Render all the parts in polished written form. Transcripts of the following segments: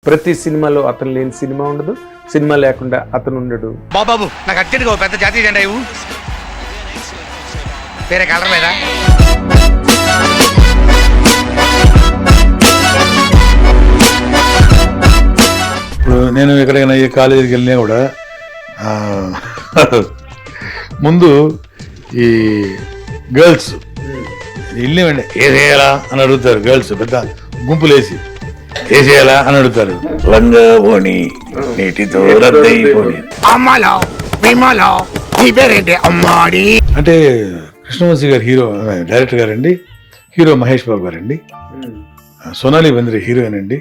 ప్రతి సినిమాలో అతను లేని సినిమా ఉండదు, సినిమా లేకుండా అతను ఉండడు. బాబు నాకు అర్జెంట్గా ఓ పెద్ద జాతీయ జెండా ఇవ్వు. వేరే కలర్ లేదా? ఇప్పుడు నేను ఎక్కడికైనా ఏ కాలేజీకి వెళ్ళినా కూడా ముందు ఈ గర్ల్స్ వెళ్ళేవండి ఏ చేయాలా అని అడుగుతారు. గర్ల్స్ పెద్ద గుంపులేసి ఏ చేయాలా అని అడుగుతారు. లంగా పోని నీటితో రద్దయిపోని అంటే కృష్ణవంశీ గారు హీరో డైరెక్టర్ గారండి, హీరో మహేష్ బాబు గారండి, సోనాలి బెంద్రే హీరోయిన్ అండి,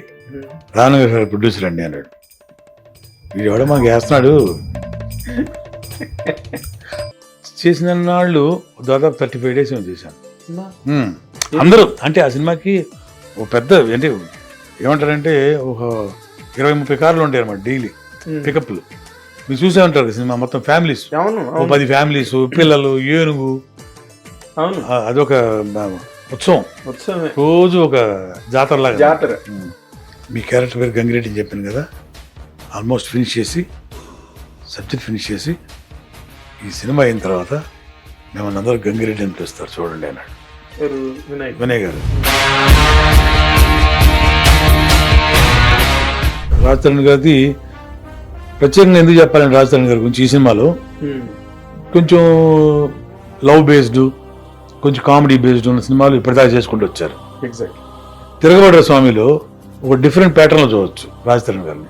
రానగర్ గారు ప్రొడ్యూసర్ అండి అన్నాడు. వీడు ఎవడో మాకు వేస్తున్నాడు. చేసిన నాళ్ళు దాదాపు 35 days చేశాను. అందరూ అంటే ఆ సినిమాకి ఒక పెద్ద అంటే ఏమంటారంటే ఒక 20-30 కార్లు ఉంటాయి అన్నమాట డైలీ పికప్లు. మీరు చూసే ఉంటారు సినిమా మొత్తం ఫ్యామిలీస్, 10 ఫ్యామిలీస్, పిల్లలు, ఏనుగు, అదొక ఉత్సవం, రోజు ఒక జాతరలాగా. మీ క్యారెక్టర్ పేరు గంగిరెడ్డి అని చెప్పాను కదా, ఆల్మోస్ట్ ఫినిష్ చేసి సబ్జెక్ట్ ఫినిష్ చేసి ఈ సినిమా అయిన తర్వాత మిమ్మల్ని అందరూ గంగిరెడ్డి అని పిలుస్తారు చూడండి అన్నాడు వినయ్ గారు. రాజతరణ్ గారిది ప్రత్యేకంగా ఎందుకు చెప్పాలంటే రాజతరణ్ గారి గురించి ఈ సినిమాలో కొంచెం లవ్ బేస్డ్, కొంచెం కామెడీ బేస్డ్ ఉన్న సినిమాలు ఇప్పటిదాకా చేసుకుంటూ వచ్చారు. తిరగబడ్డ స్వామిలో ఒక డిఫరెంట్ ప్యాటర్న్ లో చూడవచ్చు రాజతరణ్ గారిని.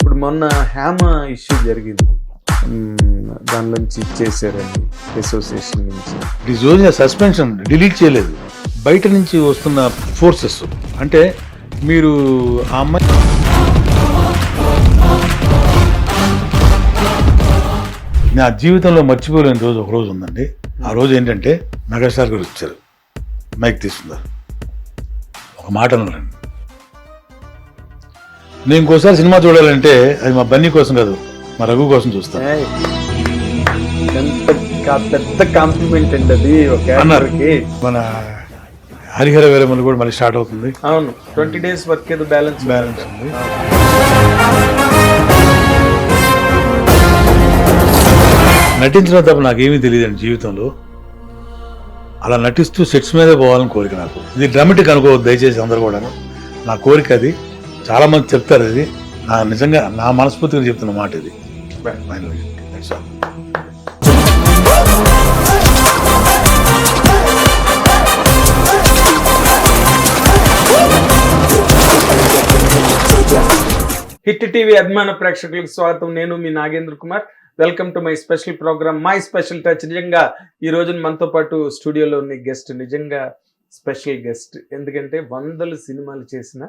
ఇప్పుడు మొన్న హ్యామ ఇష్యూ జరిగింది, దాని నుంచి ఇచ్చేసారండి అసోసియేషన్ నుంచి. సస్పెన్షన్ డిలీట్ చేయలేదు, బయట నుంచి వస్తున్న ఫోర్సెస్ అంటే మీరు ఆ అమ్మాయి నా జీవితంలో మర్చిపోలేని రోజు ఒక రోజు ఉందండి. ఆ రోజు ఏంటంటే మెగాస్టార్ గారు వచ్చారు, మైక్ తీసుకున్నారు, ఒక మాట అన్నారండి. నేను ఇంకోసారి సినిమా చూడాలంటే అది మా బన్నీ కోసం కాదు, మా రఘు కోసం చూస్తాను పెద్ద కాంప్లిమెంట్ అండి అది అన్నారు. మన హరిహర వీరమలు కూడా మళ్ళీ స్టార్ట్ అవుతుంది. అవును, 20 days వర్క్ ఏదో బ్యాలెన్స్ ఉంది. నటించడం తప్ప నాకేమీ తెలియదండి జీవితంలో. అలా నటిస్తూ సెట్స్ మీదే పోవాలని కోరిక నాకు. ఇది డ్రామాటిక్ అనుకోవద్దు దయచేసి అందరు కూడా, నా కోరిక అది. చాలా మంది చెప్తారు, అది నా నిజంగా నా మనస్ఫూర్తిగా చెప్తున్న మాట ఇది. హిట్ టీవీ అభిమాన ప్రేక్షకులకు స్వాగతం. నేను మీ Nagendra Kumar. Welcome to my special programme my special touch. నిజంగా ఈ రోజు మనతో పాటు స్టూడియోలో ఉన్న గెస్ట్ నిజంగా స్పెషల్ గెస్ట్. ఎందుకంటే 100 సినిమాలు చేసిన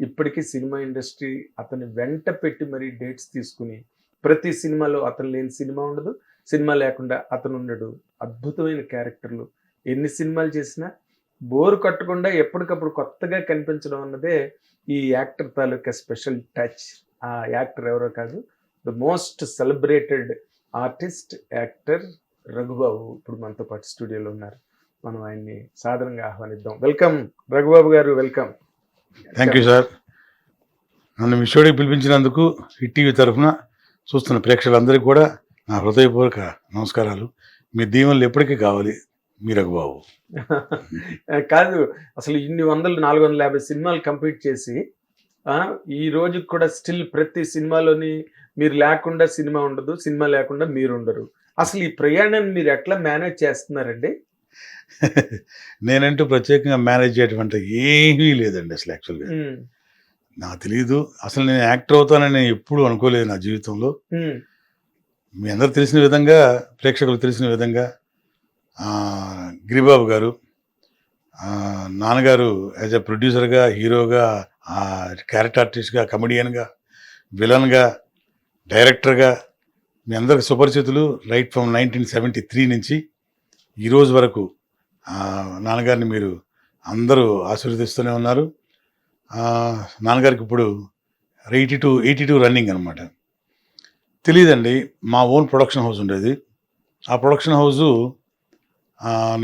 ఇప్పటికీ సినిమా ఇండస్ట్రీ అతని వెంట పెట్టి మరీ డేట్స్ తీసుకుని ప్రతి సినిమాలో అతను లేని సినిమా ఉండదు, సినిమా లేకుండా అతను ఉండడు. అద్భుతమైన క్యారెక్టర్లు, ఎన్ని సినిమాలు చేసినా బోరు కట్టకుండా ఎప్పటికప్పుడు కొత్తగా కనిపించడం అన్నదే ఈ యాక్టర్ తాలూకా స్పెషల్ టచ్. ఆ యాక్టర్ ఎవరో కాదు, the most celebrated artist actor Raghubabu ఇప్పుడు మనతో పాటు స్టూడియోలో ఉన్నారు. మనం ఆయన్ని సాధారణంగా ఆహ్వానిద్దాం. వెల్కమ్ రఘుబాబు గారు, వెల్కమ్. Thank you sir. నన్ను మీ షోకి పిలిపించినందుకు హిట్ టీవీ తరఫున చూస్తున్న ప్రేక్షకులందరికీ కూడా నా హృదయపూర్వక నమస్కారాలు. మీ దీవెనలు ఎప్పటికీ కావాలి మీ రఘుబాబు. కాదు, అసలు ఇన్ని 450 సినిమాలు కంప్లీట్ చేసి ఈ రోజు కూడా స్టిల్ ప్రతి సినిమాలోని మీరు లేకుండా సినిమా ఉండదు, సినిమా లేకుండా మీరు ఉండరు. అసలు ఈ ప్రయాణాన్ని మీరు ఎట్లా మేనేజ్ చేస్తున్నారండి? నేనంటూ ప్రత్యేకంగా మేనేజ్ చేయటం ఏమీ లేదండి అసలు. యాక్చువల్గా నాకు తెలియదు, అసలు నేను యాక్టర్ అవుతానని ఎప్పుడు అనుకోలేదు నా జీవితంలో. మీ అందరు తెలిసిన విధంగా, ప్రేక్షకులు తెలిసిన విధంగా గిరిబాబు గారు, నాన్నగారు యాజ్ ఎ ప్రొడ్యూసర్గా, హీరోగా, క్యారెక్టర్ ఆర్టిస్ట్గా, కమెడియన్గా, విలన్గా, డైరెక్టర్గా మీ అందరికి సుపరిచితులు. రైట్ ఫ్రమ్ 1973 నుంచి ఈరోజు వరకు నాన్నగారిని మీరు అందరూ ఆశీర్వదిస్తూనే ఉన్నారు. నాన్నగారికి ఇప్పుడు 82 రన్నింగ్ అనమాట. తెలియదండి. మా ఓన్ ప్రొడక్షన్ హౌస్ ఉండేది. ఆ ప్రొడక్షన్ హౌసు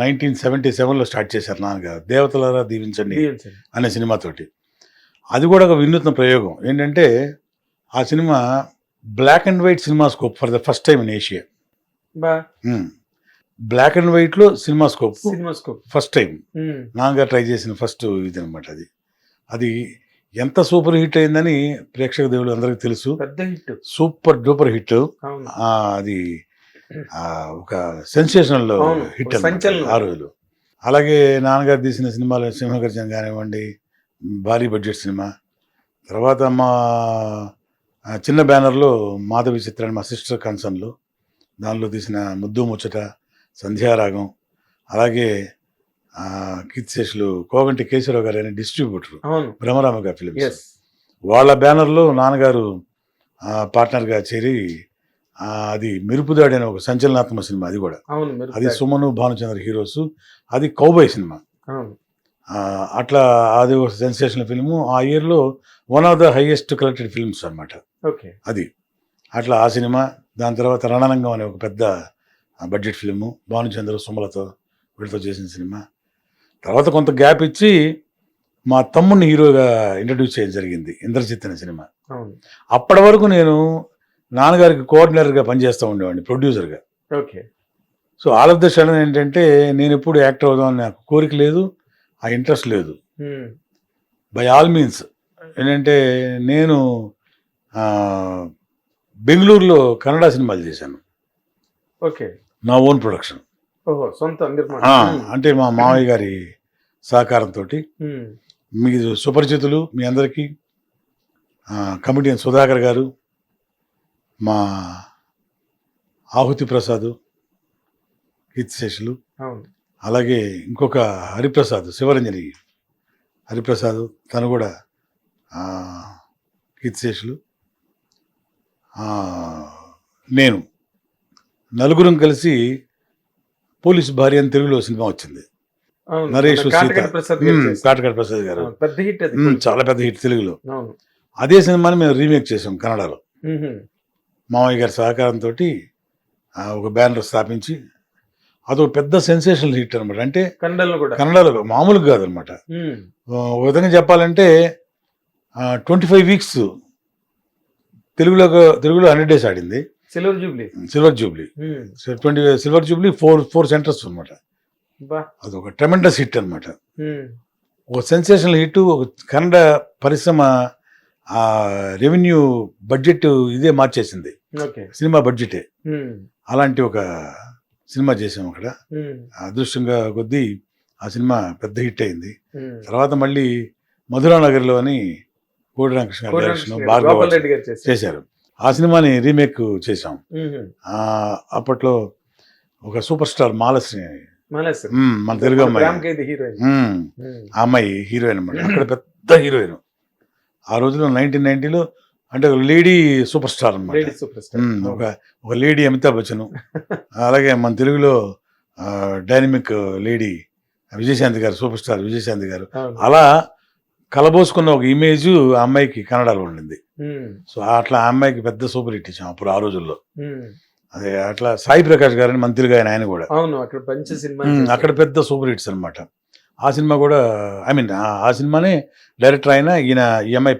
1977లో స్టార్ట్ చేశారు నాన్నగారు. 'దేవతలారా దీవించండి' దీవించండి. అనే సినిమాతోటి. అది కూడా ఒక వినూత్న ప్రయోగం. ఏంటంటే ఆ cinema black and white cinema scope for the first time in Asia. బా బ్లాక్ అండ్ వైట్లో cinema scope cinema scope. First time నాన్నగారు ట్రై చేసిన ఫస్ట్ ఇది అనమాట. అది ఎంత సూపర్ హిట్ అయిందని ప్రేక్షక దేవుడు అందరికీ తెలుసు. పెద్ద హిట్. Super duper hit. అవును. అది ఒక సెన్సేషనల్ అవును, హిట్ ఒక సంచలనం. ఆ రోజులు. అలాగే నాన్నగారు తీసిన సినిమాలు సింహగర్జన కానివ్వండి, భారీ బడ్జెట్ సినిమా. తర్వాత మా చిన్న బ్యానర్లో మాధవి చిత్రాన్ని మా సిస్టర్ కన్సర్న్లో దానిలో తీసిన ముద్దు ముచ్చట, సంధ్యారాగం, అలాగే కీర్తిశేషులు కోగంటి కేశవరావు గారు అనే డిస్ట్రిబ్యూటర్ అవును. భ్రమరామ గారి ఫిలిమ్స్, ఎస్. వాళ్ళ బ్యానర్లో నాన్నగారు పార్ట్నర్గా చేరి అది మెరుపుదాడి అనే ఒక సంచలనాత్మక సినిమా. అది కూడా అవును. మీరు అది సుమను భానుచంద్ర హీరోస్. అది కౌబాయ్ సినిమా. అవును. అట్లా అది ఒక సెన్సేషనల్ ఫిల్ము. ఆ ఇయర్లో one of the highest collected films అన్నమాట ఓకే. అది. అట్లా ఆ సినిమా. దాని తర్వాత రణరంగం అనే ఒక పెద్ద బడ్జెట్ ఫిల్ము భానుచంద్ర సుమలతో వీళ్ళతో చేసిన సినిమా. తర్వాత కొంత గ్యాప్ ఇచ్చి మా తమ్ముడిని హీరోగా ఇంట్రడ్యూస్ చేయడం జరిగింది, ఇంద్రజిత్ అనే సినిమా. అవును. అప్పటి వరకు నేను నాన్నగారికి కోఆర్డినేటర్గా పనిచేస్తూ ఉండేవాడిని, ప్రొడ్యూసర్గా. Okay. So all of the sudden ఏంటంటే నేను ఎప్పుడు యాక్టర్ అవుదామని నాకు కోరిక లేదు, ఆ ఇంట్రెస్ట్ లేదు. బై ఆల్ మీన్స్ ఏంటంటే నేను బెంగళూరులో కన్నడ సినిమాలు చేశాను, ఓకే. నా ఓన్ ప్రొడక్షన్. ఓహో, సొంత నిర్మాణం. అంటే మా మావయ్య గారి సహకారంతో. మీ సుపరిచితులు మీ అందరికీ కమిడియన్ సుధాకర్ గారు, మా ఆహుతి ప్రసాద్ కీర్తిశేషులు, అవును. అలాగే ఇంకొక హరిప్రసాద్, శివరంజని హరిప్రసాద్, తను కూడా కీర్తిశేషులు, నేను నలుగురం కలిసి పోలీసు భార్య అని తెలుగులో సినిమా వచ్చింది. అవును. నరేష్, సీత, కాటగడ ప్రసాద్ గారు చేశారు. కాటగడ ప్రసాద్ గారు. అవును, పెద్ద హిట్ అది. చాలా పెద్ద హిట్ తెలుగులో. అవును. అదే సినిమాని మేము రీమేక్ చేసాం కన్నడలో. మామయ్య గారి సహకారంతో ఒక బ్యానర్ స్థాపించి అదొక పెద్ద సెన్సేషనల్ హిట్ అనమాట. అంటే కన్నడలో కూడా, కన్నడలో మామూలుగా కాదనమాట. ఒక విధంగా చెప్పాలంటే 25 వీక్స్ తెలుగులో 100 days ఆడింది. Silver Jubilee. Silver Jubilee. Silver Jubilee 4 centres అనమాట. అదొక ట్రెమెండస్ హిట్ అనమాట. ఒక సెన్సేషనల్ హిట్. ఒక కన్నడ పరిశ్రమ రెవెన్యూ బడ్జెట్ ఇదే మార్చేసింది, సినిమా బడ్జెటే. అలాంటి ఒక సినిమా చేసాం అక్కడ. అదృష్టంగా కొద్దీ ఆ సినిమా పెద్ద హిట్ అయింది. తర్వాత మళ్ళీ మధురానగర్లో అని కోడి రామకృష్ణ డైరెక్షన్ భార్గవ చేశారు. ఆ సినిమాని రీమేక్ చేశాం. అప్పట్లో ఒక సూపర్ స్టార్ మాలశ్రీ, మన తెలుగు అమ్మాయి, ఆ అమ్మాయి హీరోయిన్ అనమాట. అక్కడ పెద్ద హీరోయిన్ ఆ రోజుల్లో 1990లో. అంటే ఒక లేడీ సూపర్ స్టార్ అనమాట. ఒక లేడీ అమితాబ్ బచ్చన్. అలాగే మన తెలుగులో డైనమిక్ లేడీ విజయశాంతి గారు, సూపర్ స్టార్ విజయశాంతి గారు. అలా కలబోసుకున్న ఒక ఇమేజ్ ఆ అమ్మాయికి కన్నడలో ఉండింది. సో అట్లా ఆ అమ్మాయికి పెద్ద సూపర్ హిట్ ఇచ్చాం అప్పుడు ఆ రోజుల్లో. అదే అట్లా సాయి ప్రకాష్ గారు అని మన తెలుగు ఆయన కూడా అక్కడ పెద్ద సూపర్ హిట్స్ అనమాట. ఆ సినిమా కూడా ఆ సినిమానే డైరెక్టర్ అయినా ఈయన ఈఎంఐ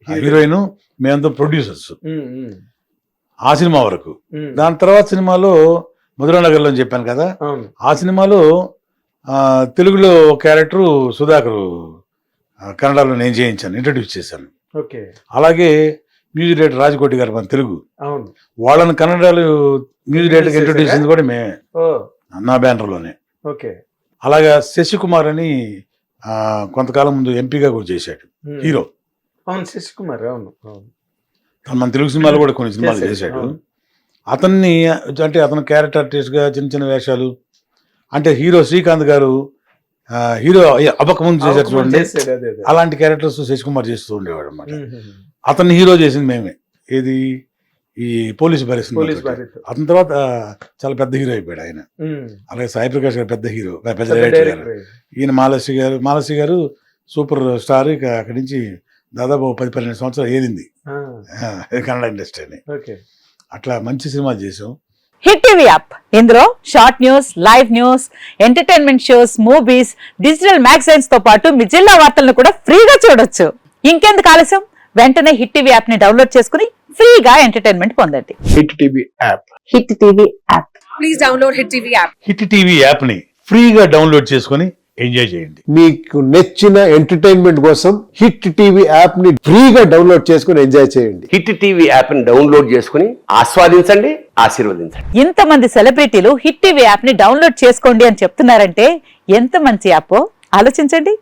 హీరోయిన్, మేమంతా ప్రొడ్యూసర్స్ ఆ సినిమా వరకు. దాని తర్వాత సినిమాలో మధురానగర్లో అని చెప్పాను కదా, ఆ సినిమాలో తెలుగులో క్యారెక్టరు సుధాకర్ కన్నడలో నేను చేయించాను, ఇంట్రడ్యూస్ చేశాను. అలాగే మ్యూజిక్ డైరెక్టర్ రాజకోటి గారు మన తెలుగు, వాళ్ళని కన్నడలో మ్యూజిక్ డైరెక్టర్ ఇంట్రడ్యూస్ చేసింది కూడా మేమే, నా బ్యానర్లోనే. అలాగా శశికుమార్ అని కొంతకాలం ముందు ఎంపీగా కూడా చేశాడు, హీరో. శశికుమార్ మన తెలుగు సినిమాలు కూడా కొన్ని సినిమాలు చేశాడు. అతన్ని అంటే అతను క్యారెక్టర్ ఆర్టిస్ట్గా చిన్న చిన్న వేషాలు, అంటే హీరో శ్రీకాంత్ గారు హీరో అవ్వకముందు చేశారు చూడండి, అలాంటి క్యారెక్టర్స్ శశికుమార్ చేస్తూ ఉండేవాడు అనమాట. అతన్ని హీరో చేసింది మేమే. ఏది ఈ పోలీసు భార్య. అతని తర్వాత చాలా పెద్ద హీరో అయిపోయాడు ఆయన. అలాగే సాయి ప్రకాష్ గారు పెద్ద హీరో, పెద్ద డైరెక్టర్ గారు. ఈయన మాలశ్రీ గారు సూపర్ స్టార్. ఇక అక్కడి నుంచి దాదాపు 10-12 సంవత్సరాలు ఏరింది కన్నడ ఇండస్ట్రీని. ఓకే. అట్లా మంచి సినిమాలు చేసాం. హిట్ టీవీ యాప్ ఇందులో short news, live news, entertainment shows, movies, digital magazines తో పాటు మీ జిల్లా వార్తలను కూడా ఫ్రీగా చూడొచ్చు. ఇంకెందుకు ఆలస్యం, వెంటనే హిట్ టీవీ యాప్ ని డౌన్లోడ్ చేసుకుని ఫ్రీగా ఎంటర్టైన్మెంట్ పొందండి. Hit TV app. Hit TV app. Please download Hit TV app. Hit TV యాప్ని ఫ్రీగా డౌన్లోడ్ చేసుకొని ఎంజాయ్ చేయండి. మీకు నచ్చిన ఎంటర్టైన్మెంట్ కోసం హిట్ టీవీ యాప్ ని ఫ్రీగా డౌన్లోడ్ చేసుకుని ఎంజాయ్ చేయండి. హిట్ టీవీ యాప్ ని డౌన్లోడ్ చేసుకుని ఆస్వాదించండి, ఆశీర్వదించండి. ఇంతమంది సెలబ్రిటీలు హిట్ టీవీ యాప్ ని డౌన్లోడ్ చేసుకోండి అని చెప్తున్నారంటే ఎంత మంచి యాప్ ఆలోచించండి.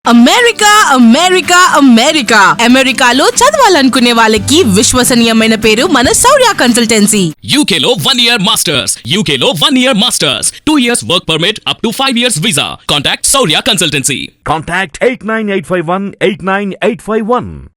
అమెరికా అమెరికా అమెరికా అమెరికాలో చదవాలనుకునే వాళ్ళకి విశ్వసనీయమైన పేరు మన శౌర్య కన్సల్టెన్సీ. UK లో 1 year masters. UK లో 1 year masters. 2 years work permit up to 5 years visa. Contact Saurya Consultancy. Contact 89851 89851.